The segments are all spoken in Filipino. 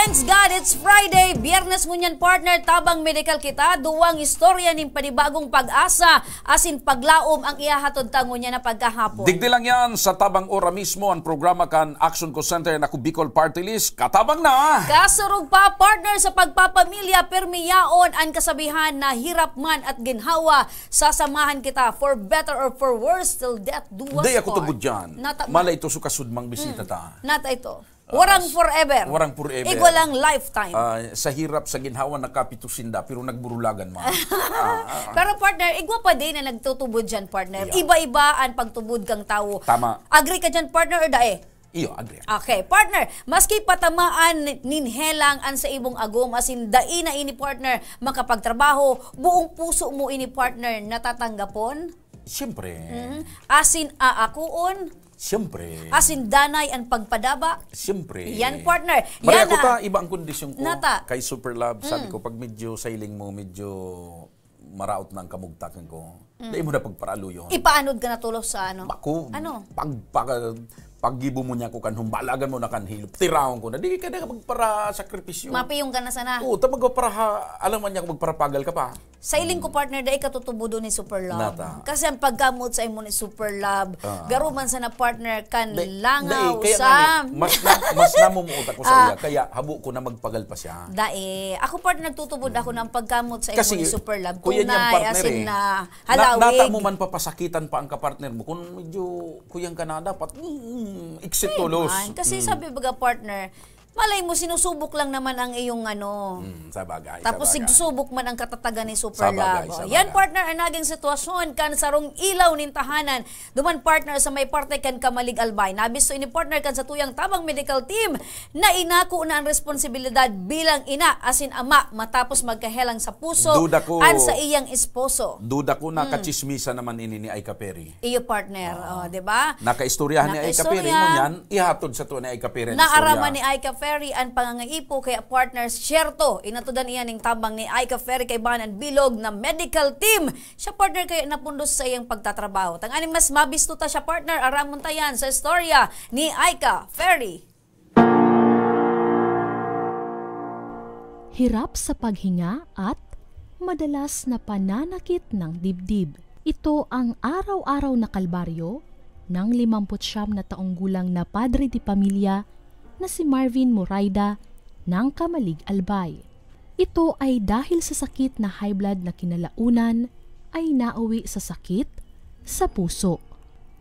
Thanks God, it's Friday. Biyernes ngunyan partner, tabang medical kita. Duwang istorya ning panibagong pag-asa. Asin paglaom ang ihahatod tango niya na pagkahapon. Digdi lang yan sa tabang ora mismo ang programa kan Action Co Center na Bicol Party List. Katabang na! Kasurog pa partner sa pagpapamilya, permiyaon ang kasabihan na hirap man at ginhawa. Sasamahan kita for better or for worse till death do us part. Di ako tubod dyan. Mala ito sukasudmang bisita ta. Nata ito. Warang forever. Warang forever. Igual lang lifetime. Sa hirap, sa ginhawa, nakapitusinda, pero nagburulagan man. Pero partner, igwa pa din na nagtutubod dyan, partner. Yeah. Iba-iba ang pagtubod kang tao. Tama. Agree ka dyan, partner, or dae? Iyo, agree. Okay, partner, maski patamaan ninhelang an sa ibong agom, asin dai na ini partner, makapagtrabaho, buong puso mo ini partner, natatanggapon? Siyempre. Asin aakuon? Siyempre. Asin danay ang pagpadaba? Siyempre. Yan, partner. Maria Yan ko ta, iba ang kondisyon ko. Nata. Kay Super Love, sabi ko, pag medyo sailing mo, medyo maraot na ang kamugtakan ko, dahil mo na pagparalo yun. Ipaanod ka na tulos sa ano? Ako, ano? Paggibo mo niya ko kan humbalagan mo na kan hilop, tiraon ko na, di ka na magpara sakripisyo. Mapiyong ka na sana. Oo, ta magpara, alam man niya kung magparapagal ka pa. Sa iling ko partner, dahil katutubudo ni Super Love. Nata. Kasi ang paggamot sa imo ni Super Love, garuman sa na partner kan langaw kaya sa... mas namumuot ako sa iya, kaya habo ko na magpagal pa siya. Ako partner, nagtutubod ako ng paggamot sa imo Kasi, ni Super Love. kuya niyang Tunay, partner asin na halawig. Nata mo man papasakitan pa ang kapartner mo. Kung medyo kuyang ka na, dapat exit tulos. Kasi sabi baga partner, malay mo, sinusubok lang naman ang iyong ano. Sa bagay. Tapos sigsubok man ang katatagan ni Super Sa bagay, Love. sa bagay. Yan partner, ang naging sitwasyon kan sarong ilaw nin tahanan. Duman partner sa may parte kan Kamalig Albay. Nabisto ini partner kan sa tuyang tabang medical team na inako na ang responsibilidad bilang ina asin ama matapos magkahelang sa puso an sa iyang esposo. Duda ko nakachismisa naman ini ni Aika Perry. Iyo partner, di ba? Nakaistoryahan ni Aika Perry mo yan, ihatod sa to ni Aika Perry. Naaraman ni Aika Ferry ang pangangaipo kay partners syerto inatudan iyan ning tabang ni Aika Ferry kay Banan Bilog na medical team. Siya partner kay napundos sa iyang pagtatrabaho. Tang-ani mas mabisto ta siya partner aramon tayan sa istorya ni Aika Ferry. Hirap sa paghinga at madalas na pananakit ng dibdib. Ito ang araw-araw na kalbaryo ng 59 na taong gulang na padre di pamilya na si Marvin Moraida ng Kamalig Albay. Ito ay dahil sa sakit na high blood na kinalaunan ay nauwi sa sakit sa puso.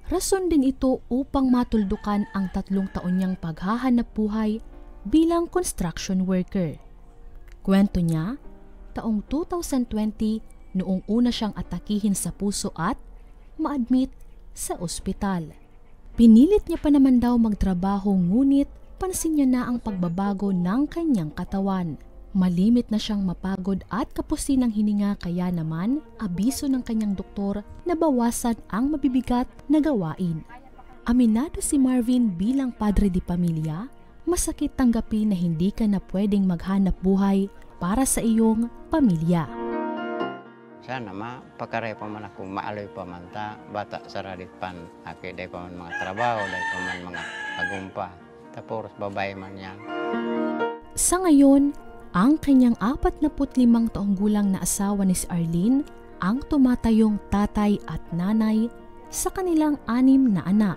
Rason din ito upang matuldukan ang 3 taon niyang paghahanap buhay bilang construction worker. Kwento niya, taong 2020 noong una siyang atakihin sa puso at ma-admit sa ospital. Pinilit niya pa naman daw magtrabaho ngunit pansin niya na ang pagbabago ng kanyang katawan. Malimit na siyang mapagod at kapusin ng hininga kaya naman abiso ng kanyang doktor na bawasan ang mabibigat na gawain. Aminado si Marvin bilang padre di pamilya, masakit tanggapin na hindi ka na pwedeng maghanap buhay para sa iyong pamilya. Sana mapakaray pa man ako, maaloy pa man ta, bata sa radit pan, aki day pa man mga trabaho, day pa man mga agumpa. Tapos babae man yan. Sa ngayon, ang kanyang 45 taong gulang na asawa ni si Arlene ang tumatayong tatay at nanay sa kanilang 6 na anak.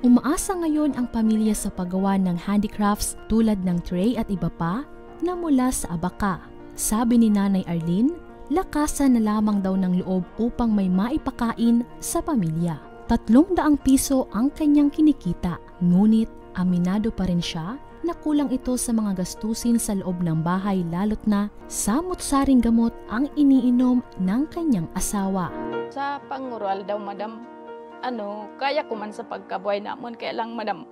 Umaasa ngayon ang pamilya sa paggawa ng handicrafts tulad ng tray at iba pa na mula sa abaka. Sabi ni Nanay Arlene, lakasan na lamang daw ng loob upang may maipakain sa pamilya. 300 piso ang kanyang kinikita, ngunit aminado pa rin siya na kulang ito sa mga gastusin sa loob ng bahay lalo't na samot-saring gamot ang iniinom ng kanyang asawa. Sa pangural daw, madam, kaya ko man sa pagkabuhay namon, kaya lang, madam,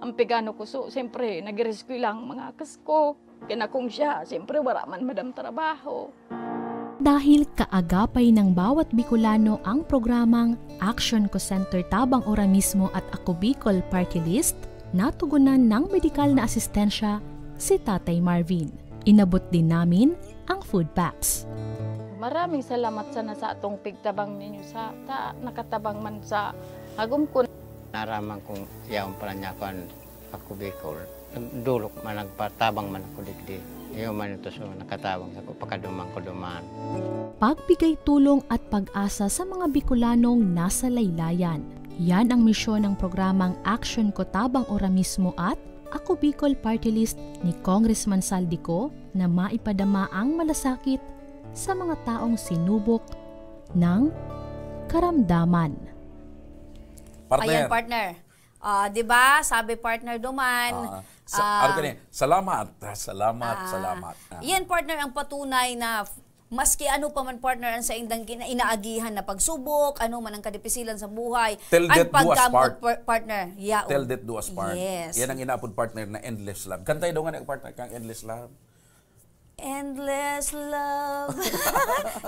ang pigano ko so, siyempre, nag-rescue lang mga kasko. Kinakong siya, siyempre, wala man, madam, trabaho. Dahil kaagapay ng bawat Bicolano ang programang Action Co Center Tabang Ora mismo at Ako Bicol Party List, natugunan ng medikal na asistensya si Tatay Marvin. Inabot din namin ang food packs. Maraming salamat sana sa atong pigtabang ninyo sa nakatabang man sa agum ko. Naraman kong yaong pala niya Ako Bicol. dulok man nagpatabang man ako digdi. Iyo man ito so nakatabang sa ko pagkadumang ko duman. Pagbigay tulong at pag-asa sa mga Bicolanong nasa laylayan. Yan ang misyon ng programang Action Ko Tabang Ora Mismo at Ako Bicol Party List ni Congressman Saldico na maipadama ang malasakit sa mga taong sinubok ng karamdaman. Partner. Ayan, partner. 'Di ba? Sabi partner Duman. Salamat. Yan partner ang patunay na maski ano pa man partner ang sa indang inaagihan na pagsubok, ano man ang kadipisilan sa buhay, Till ang death do us part. Partner. Yeah. Till death do us part. Yes. Yan ang inaapod partner na endless love. Kantay daw nga na partner kang endless love. Endless love.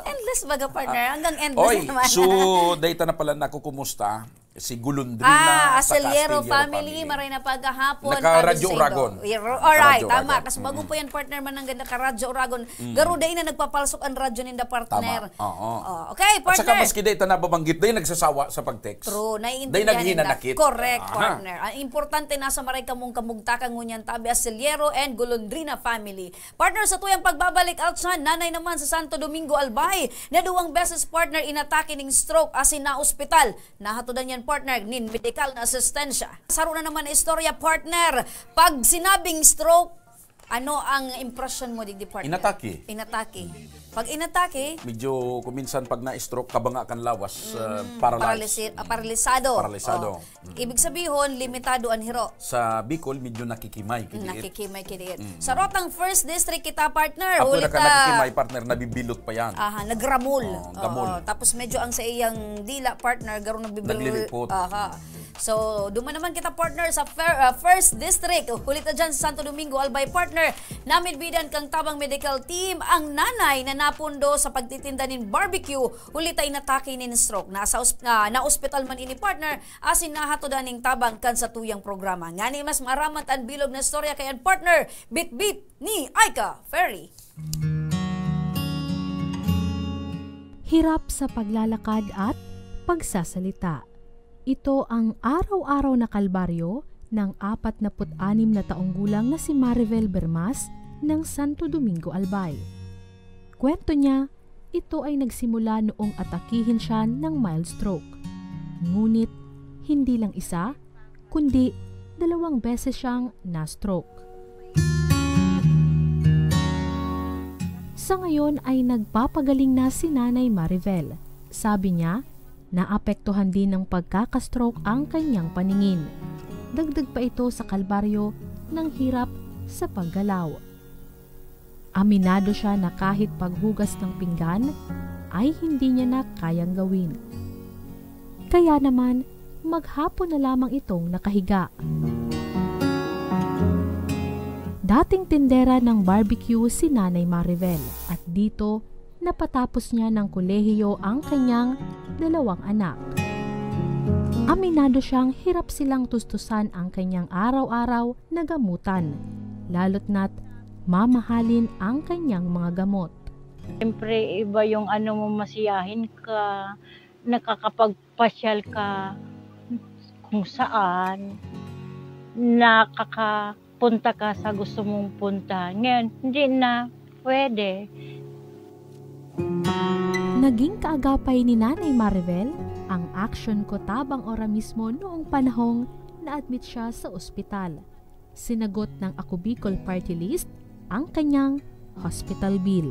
Endless baga partner. Hanggang endless Oy, naman. so data na pala nakukumusta si Gulundrina sa Astillero Castillero family, maray na paghahapon. Naka-Radyo Oragon. Alright, Radyo tama. Oragon. Kasi bago po yan partner man ang ganda ka-Radyo Oragon. Garo day na nagpapalsok ang radyo ninda partner. Tama. Oo. Okay, At saka partner. maski data na babanggit, day nagsasawa sa pag-text. True, Day naiintindihan naghinanakit. Correct, Aha. partner. Ang importante nasa maray kamong kamugtakan ngunyan tabi Astillero and Golondrina family. Partner, sa tuyang pagbabalik out sa nanay naman sa Santo Domingo Albay na duwang beses partner inatake ning stroke asin na ospital. Nahatudan yan partner nin medical na asistensya. Saro na naman na istorya partner. Pag sinabing stroke, ano ang impression mo digdi partner? Inatake. Pag inatake, medyo kuminsan pag na-stroke kabanga kan lawas, paralyzed. paralisado. Paralisado. Ibig sabihin, limitado ang hiro. Sa Bicol medyo nakikimay Nakikimay kiniit. Sa Rotang First District kita partner, Ako ulit na ka nakikimay partner, nabibilot pa yan. nagramol. Gamol. Tapos medyo ang sa iyang dila partner, garo nagbibilot. Naglilipot. So, duman naman kita partner sa First District. Ulit na dyan sa Santo Domingo Albay partner. Namin bidan kang tabang medical team ang nanay na napundo sa pagtitinda nin barbecue. Ulit ay natake nin stroke. Na-hospital man ini partner asin nahatodan ning tabang kan sa tuyang programa. Ngani mas maramat ang bilog na storya kayan partner. Bit-bit ni Aika Ferry. Hirap sa paglalakad at pagsasalita. Ito ang araw-araw na kalbaryo ng 46 na taong gulang na si Maribel Bermas ng Santo Domingo Albay. Kwento niya, ito ay nagsimula noong atakihin siya ng mild stroke. Ngunit, hindi lang isa, kundi 2 beses siyang na-stroke. Sa ngayon ay nagpapagaling na si Nanay Maribel. Sabi niya, naapektuhan din ng pagkakastroke ang kanyang paningin. Dagdag pa ito sa kalbaryo ng hirap sa paggalaw. Aminado siya na kahit paghugas ng pinggan ay hindi niya na kayang gawin. Kaya naman, maghapon na lamang itong nakahiga. Dating tindera ng barbecue si Nanay Maribel at dito napatapos niya ng kolehiyo ang kanyang 2 anak. Aminado siyang hirap silang tustusan ang kanyang araw-araw na gamutan, lalo't na't mamahalin ang kanyang mga gamot. Siyempre, iba yung mo, masiyahin ka, nakakapagpasyal ka kung saan, nakakapunta ka sa gusto mong punta. Ngayon, hindi na pwede. Naging kaagapay ni Nanay Maribel ang Action Ko Tabang Ora Mismo noong panahong na-admit siya sa ospital. Sinagot ng Ako Bicol Party List ang kanyang hospital bill.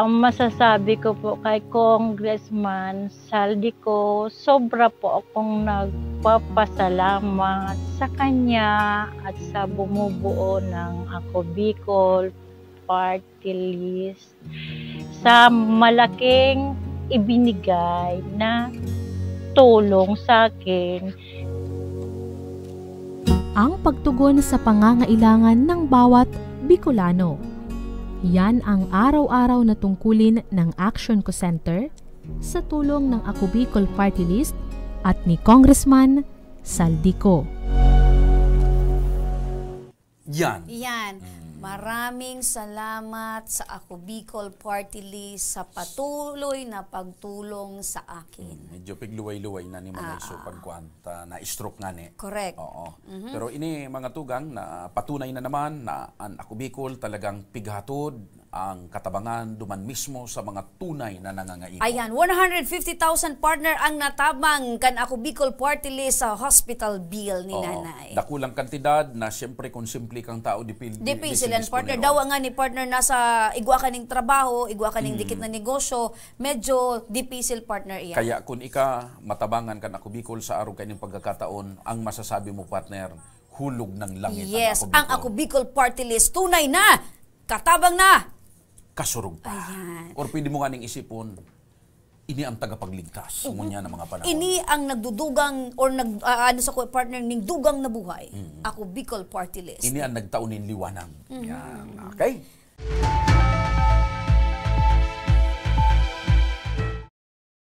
Masasabi ko po kay Congressman Saldico, sobra po akong nagpapasalamat sa kanya at sa bumubuo ng Ako Bicol Party List sa malaking ibinigay na tulong sa akin. Ang pagtugon sa pangangailangan ng bawat Bicolano. Yan ang araw-araw na tungkulin ng Action Ko Center sa tulong ng Ako Bicol Party List at ni Congressman Saldico. Yan. Maraming salamat sa Ako Bicol Party List sa patuloy na pagtulong sa akin. Medyo pigluway-luway na ni Manay so pagkwanta na stroke nga ni. Correct. Oo. Pero ini mga tugang na patunay na naman na ang Ako Bicol talagang pighatod ang katabangan duman mismo sa mga tunay na nangangailangan. Ayan, 150,000 partner ang natabang kan Ako Bicol Party List sa hospital bill ni nanay. Dakulang kantidad na siyempre kung simple kang tao dipil Silang partner daw nga ni partner nasa igwa kaning trabaho, igwa kaning dikit na negosyo, medyo dipisil partner iyan. Kaya kung ika matabangan kan Ako Bicol sa araw kanyang pagkakataon, ang masasabi mo partner, hulog ng langit yes, ang Ako Bicol Party List tunay na, katabang na, kasurog pa. Ayan. Or pwede mo nga ning isipon, ini ang tagapagligtas ngunya ng mga panahon. Ini ang nagdudugang or ano sa partner ning dugang na buhay. Ako Bicol Party List. Ini ang nagtaunin liwanag. Yan. Okay?